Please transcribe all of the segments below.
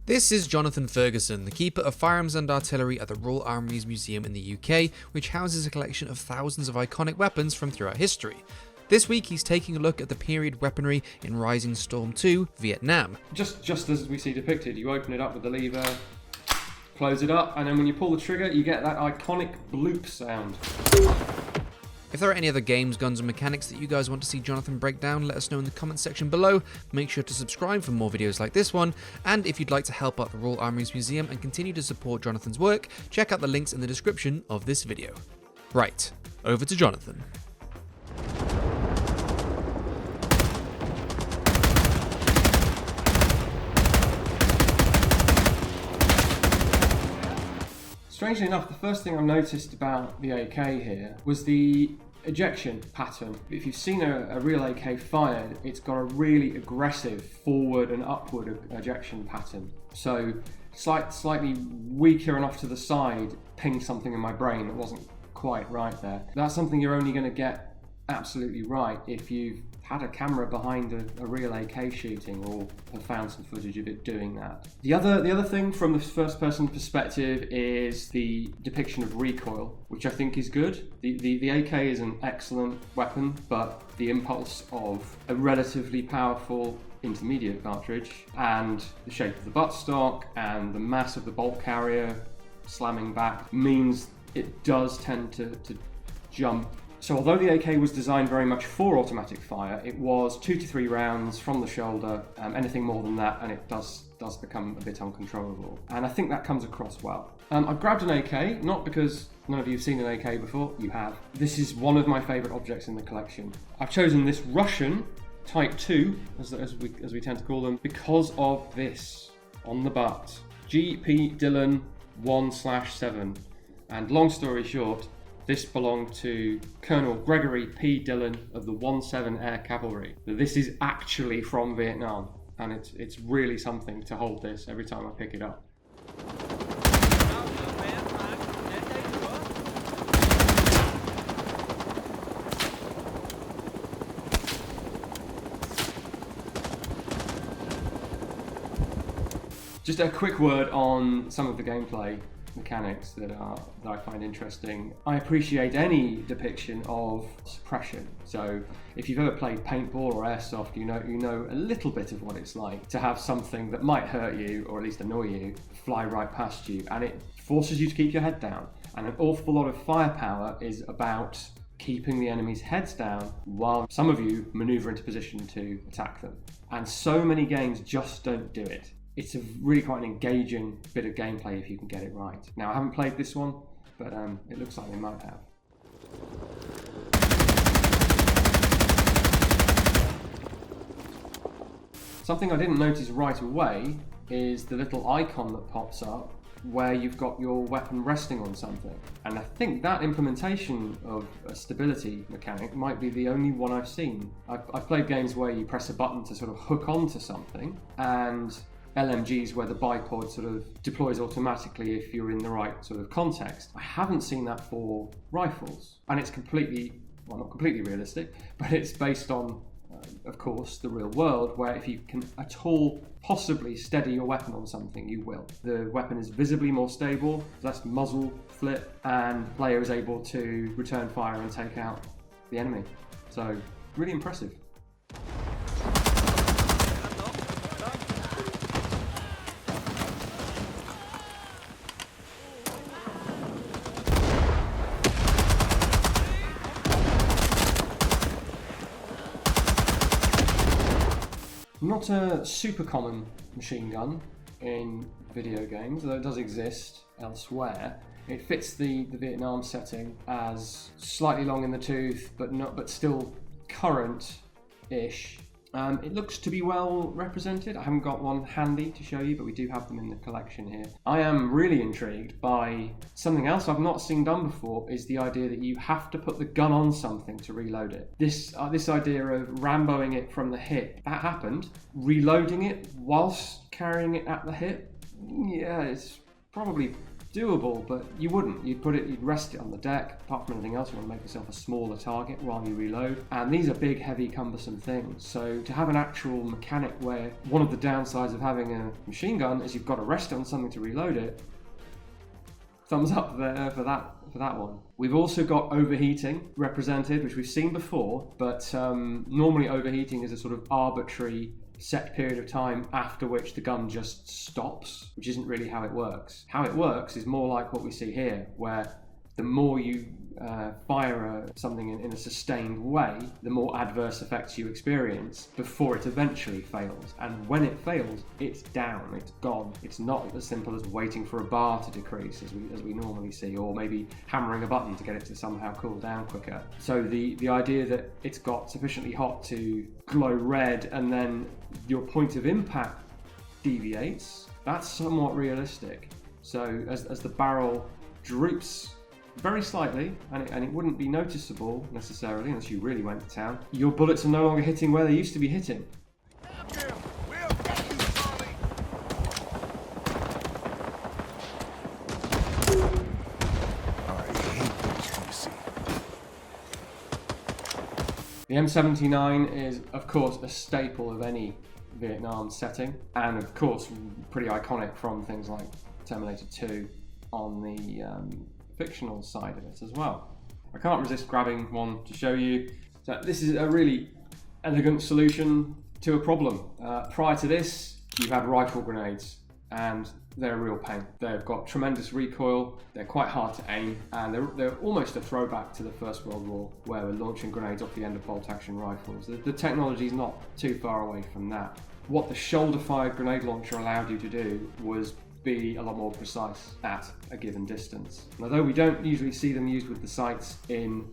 This is Jonathan Ferguson, the Keeper of Firearms and Artillery at the Royal Armouries Museum in the UK, which houses a collection of thousands of iconic weapons from throughout history. This week he's taking a look at the period weaponry in Rising Storm 2, Vietnam. Just as we see depicted, you open it up with the lever, close it up, and then when you pull the trigger, you get that iconic bloop sound. If there are any other games, guns and mechanics that you guys want to see Jonathan break down, let us know in the comments section below. Make sure to subscribe for more videos like this one, and if you'd like to help out the Royal Armouries Museum and continue to support Jonathan's work, check out the links in the description of this video. Right, over to Jonathan. Strangely enough, the first thing I noticed about the AK here was the ejection pattern. If you've seen a real AK fired, it's got a really aggressive forward and upward ejection pattern. So slightly weaker and off to the side pinged something in my brain that wasn't quite right there. That's something you're only going to get absolutely right if you've had a camera behind a real AK shooting or have found some footage of it doing that. The other thing from the first person perspective is the depiction of recoil, which I think is good. The AK is an excellent weapon, but the impulse of a relatively powerful intermediate cartridge and the shape of the buttstock and the mass of the bolt carrier slamming back means it does tend to jump. So although the AK was designed very much for automatic fire, it was 2 to 3 rounds from the shoulder. Anything more than that and it does become a bit uncontrollable. And I think that comes across well. I've grabbed an AK, not because none of you have seen an AK before, you have. This is one of my favourite objects in the collection. I've chosen this Russian Type 2, as we tend to call them, because of this on the butt. G.P. Dillon 1/7. And long story short, this belonged to Colonel Gregory P. Dillon of the 17 Air Cavalry. This is actually from Vietnam, and it's really something to hold this every time I pick it up. Just a quick word on some of the gameplay mechanics that I find interesting. I appreciate any depiction of suppression. So if you've ever played paintball or airsoft, you know a little bit of what it's like to have something that might hurt you or at least annoy you fly right past you, and it forces you to keep your head down. And an awful lot of firepower is about keeping the enemy's heads down while some of you maneuver into position to attack them. And so many games just don't do it. It's a really quite an engaging bit of gameplay if you can get it right. Now, I haven't played this one, but it looks like they might have. Something I didn't notice right away is the little icon that pops up where you've got your weapon resting on something. And I think that implementation of a stability mechanic might be the only one I've seen. I've played games where you press a button to sort of hook onto something, and LMGs where the bipod sort of deploys automatically if you're in the right sort of context. I haven't seen that for rifles, and it's completely, well, not completely realistic, but it's based on, of course, the real world, where if you can at all possibly steady your weapon on something, you will. The weapon is visibly more stable, less muzzle flip, and the player is able to return fire and take out the enemy. So, really impressive. Not a super common machine gun in video games, though it does exist elsewhere. It fits the Vietnam setting as slightly long in the tooth, but still current-ish. It looks to be well represented. I haven't got one handy to show you, but we do have them in the collection here. I am really intrigued by something else I've not seen done before, is the idea that you have to put the gun on something to reload it. This idea of Ramboing it from the hip, that happened. Reloading it whilst carrying it at the hip, yeah, it's probably doable, but you wouldn't. You'd rest it on the deck. Apart from anything else, you want to make yourself a smaller target while you reload. And these are big, heavy, cumbersome things. So to have an actual mechanic where one of the downsides of having a machine gun is you've got to rest it on something to reload it, thumbs up there for that one. We've also got overheating represented, which we've seen before, but normally overheating is a sort of arbitrary set period of time after which the gun just stops, which isn't really how it works. How it works is more like what we see here, where the more you fire something in a sustained way, the more adverse effects you experience before it eventually fails. And when it fails, it's down, it's gone. It's not as simple as waiting for a bar to decrease as we normally see, or maybe hammering a button to get it to somehow cool down quicker. So the idea that it's got sufficiently hot to glow red and then your point of impact deviates, that's somewhat realistic. So as the barrel droops very slightly, and it wouldn't be noticeable necessarily unless you really went to town, your bullets are no longer hitting where they used to be hitting. The M79 is, of course, a staple of any Vietnam setting, and of course pretty iconic from things like Terminator 2 on the fictional side of it as well. I can't resist grabbing one to show you. So this is a really elegant solution to a problem. Prior to this, you've had rifle grenades, and they're a real pain. They've got tremendous recoil, they're quite hard to aim, and they're almost a throwback to the First World War, where we're launching grenades off the end of bolt-action rifles. The technology's not too far away from that. What the shoulder-fired grenade launcher allowed you to do was be a lot more precise at a given distance. And although we don't usually see them used with the sights in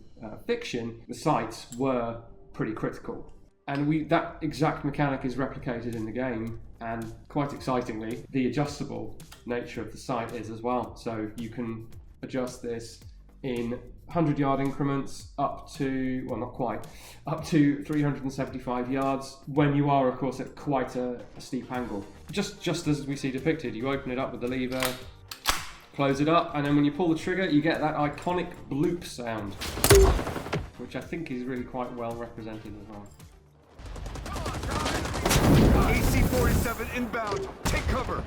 fiction, the sights were pretty critical. And that exact mechanic is replicated in the game, and quite excitingly, the adjustable nature of the sight is as well. So you can adjust this in 100-yard increments up to, well, not quite, up to 375 yards when you are, of course, at quite a steep angle. Just as we see depicted, you open it up with the lever, close it up, and then when you pull the trigger, you get that iconic bloop sound, which I think is really quite well represented as well. AC-47 inbound, take cover!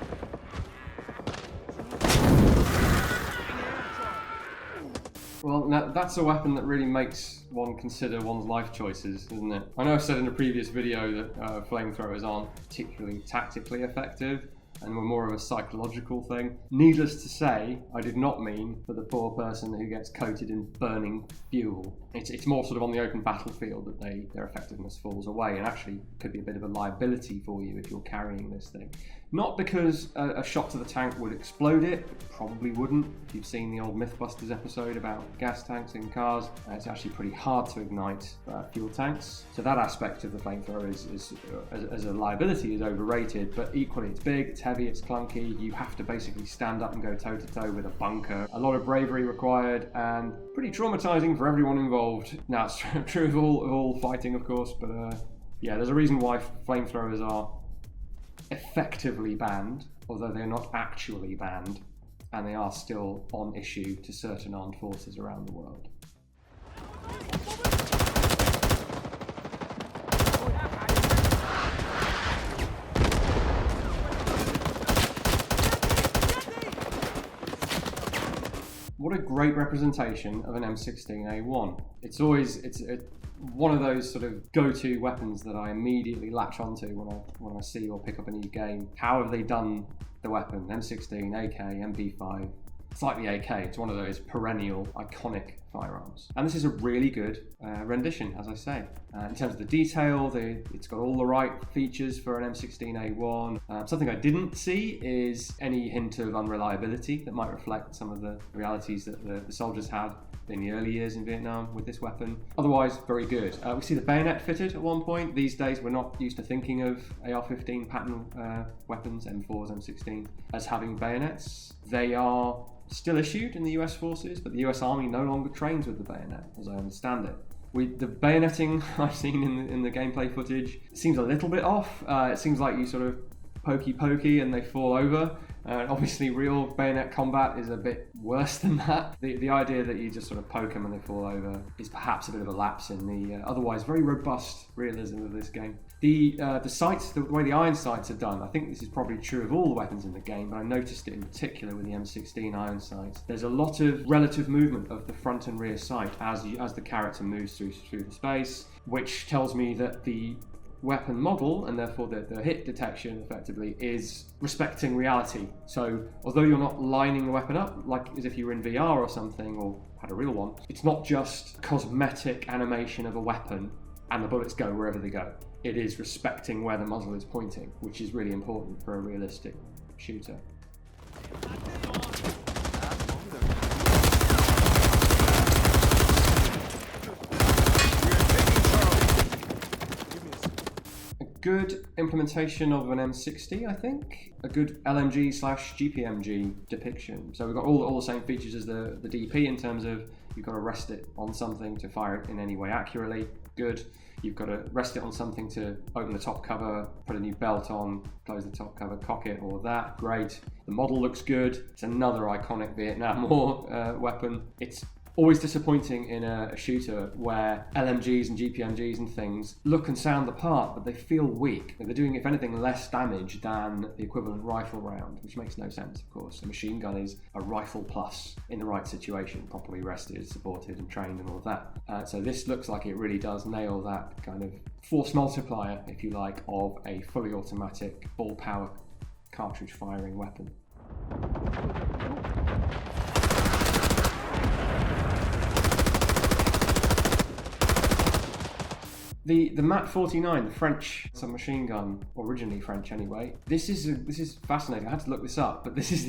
Well, now, that's a weapon that really makes one consider one's life choices, isn't it? I know I said in a previous video that flamethrowers aren't particularly tactically effective and were more of a psychological thing. Needless to say, I did not mean for the poor person who gets coated in burning fuel. It's more sort of on the open battlefield that their effectiveness falls away, and actually could be a bit of a liability for you if you're carrying this thing. Not because a shot to the tank would explode it probably wouldn't. If you've seen the old Mythbusters episode about gas tanks in cars, it's actually pretty hard to ignite fuel tanks. So that aspect of the flamethrower is as a liability is overrated, but equally it's big, it's heavy, it's clunky. You have to basically stand up and go toe to toe with a bunker. A lot of bravery required, and pretty traumatizing for everyone involved. Now it's true of all fighting, of course, but yeah, there's a reason why flamethrowers are effectively banned, although they're not actually banned, and they are still on issue to certain armed forces around the world. What a great representation of an M16A1. It's one of those sort of go-to weapons that I immediately latch onto when I see or pick up a new game. How have they done the weapon? M16, AK, MP5. It's like the AK, it's one of those perennial, iconic firearms. And this is a really good rendition, as I say. In terms of the detail, it's got all the right features for an M16A1. Something I didn't see is any hint of unreliability that might reflect some of the realities that the soldiers had in the early years in Vietnam with this weapon. Otherwise, very good. We see the bayonet fitted at one point. These days, we're not used to thinking of AR-15 pattern weapons, M4s, M16, as having bayonets. They are still issued in the US forces, but the US Army no longer trains with the bayonet, as I understand it. The bayoneting I've seen in the gameplay footage seems a little bit off. It seems like you sort of pokey and they fall over. Obviously, real bayonet combat is a bit worse than that. The idea that you just sort of poke them and they fall over is perhaps a bit of a lapse in the otherwise very robust realism of this game. The sights, the way the iron sights are done, I think this is probably true of all the weapons in the game, but I noticed it in particular with the M16 iron sights. There's a lot of relative movement of the front and rear sight as the character moves through the space, which tells me that the weapon model, and therefore the hit detection effectively, is respecting reality. So although you're not lining the weapon up like as if you were in VR or something, or had a real one, it's not just cosmetic animation of a weapon and the bullets go wherever they go. It is respecting where the muzzle is pointing, which is really important for a realistic shooter. Good implementation of an M60, I think. A good LMG/GPMG depiction. So we've got all the same features as the DP in terms of you've got to rest it on something to fire it in any way accurately. Good. You've got to rest it on something to open the top cover, put a new belt on, close the top cover, cock it, all of that. Great. The model looks good. It's another iconic Vietnam War weapon. It's always disappointing in a shooter where LMGs and GPMGs and things look and sound the part, but they feel weak. They're doing, if anything, less damage than the equivalent rifle round, which makes no sense, of course. A machine gun is a rifle plus in the right situation, properly rested, supported and trained and all of that. So this looks like it really does nail that kind of force multiplier, if you like, of a fully automatic, full power cartridge firing weapon. The MAT 49, the French submachine gun, originally French anyway. This is fascinating. I had to look this up, but this has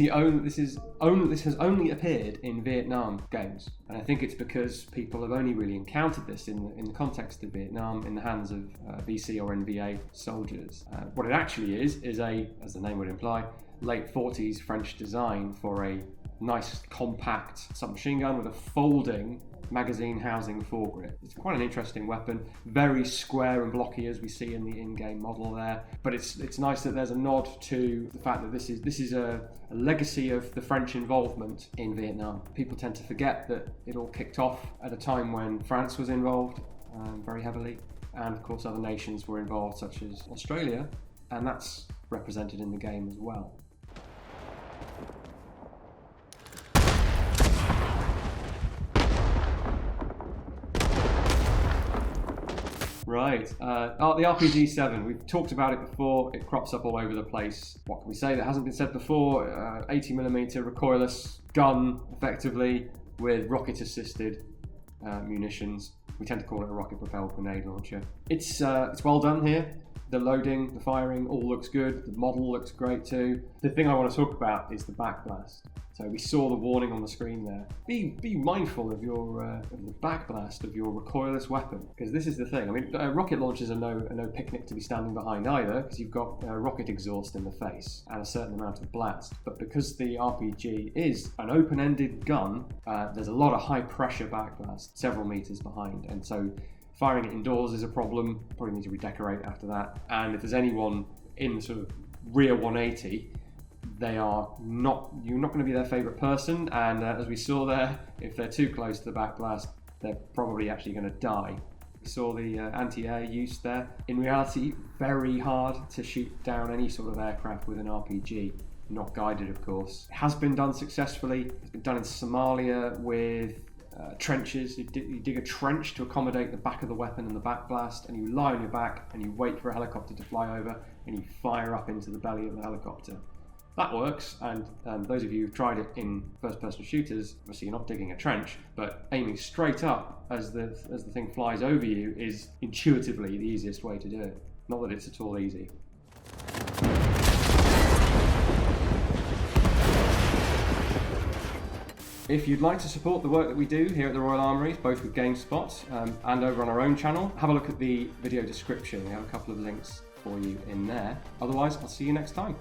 only appeared in Vietnam games, and I think it's because people have only really encountered this in the context of Vietnam, in the hands of VC or NVA soldiers. What it actually is a, as the name would imply, late 40s French design for a nice compact submachine gun with a folding magazine housing foregrip. It's quite an interesting weapon, very square and blocky as we see in the in-game model there, but it's nice that there's a nod to the fact that this is a legacy of the French involvement in Vietnam. People tend to forget that it all kicked off at a time when France was involved very heavily, and of course other nations were involved, such as Australia, and that's represented in the game as well. Right, the RPG-7, we've talked about it before, it crops up all over the place. What can we say that hasn't been said before? 80mm recoilless gun, effectively, with rocket-assisted munitions. We tend to call it a rocket-propelled grenade launcher. It's well done here. The loading, the firing, all looks good. The model looks great too. The thing I want to talk about is the backblast. So we saw the warning on the screen there. Be mindful of your of the backblast of your recoilless weapon, because this is the thing. I mean, rocket launchers are no picnic to be standing behind either, because you've got rocket exhaust in the face and a certain amount of blast. But because the RPG is an open-ended gun, there's a lot of high-pressure backblast, several meters behind, and so firing it indoors is a problem. Probably need to redecorate after that. And if there's anyone in the sort of rear 180, you're not going to be their favourite person, and as we saw there, if they're too close to the backblast, they're probably actually going to die. We saw the anti-air use there. In reality, very hard to shoot down any sort of aircraft with an RPG, not guided of course. It has been done successfully. It's been done in Somalia with trenches. You dig a trench to accommodate the back of the weapon and the backblast, and you lie on your back and you wait for a helicopter to fly over and you fire up into the belly of the helicopter. That works, and those of you who've tried it in first-person shooters, obviously you're not digging a trench, but aiming straight up as the thing flies over you is intuitively the easiest way to do it. Not that it's at all easy. If you'd like to support the work that we do here at the Royal Armouries, both with GameSpot and over on our own channel, have a look at the video description. We have a couple of links for you in there. Otherwise, I'll see you next time.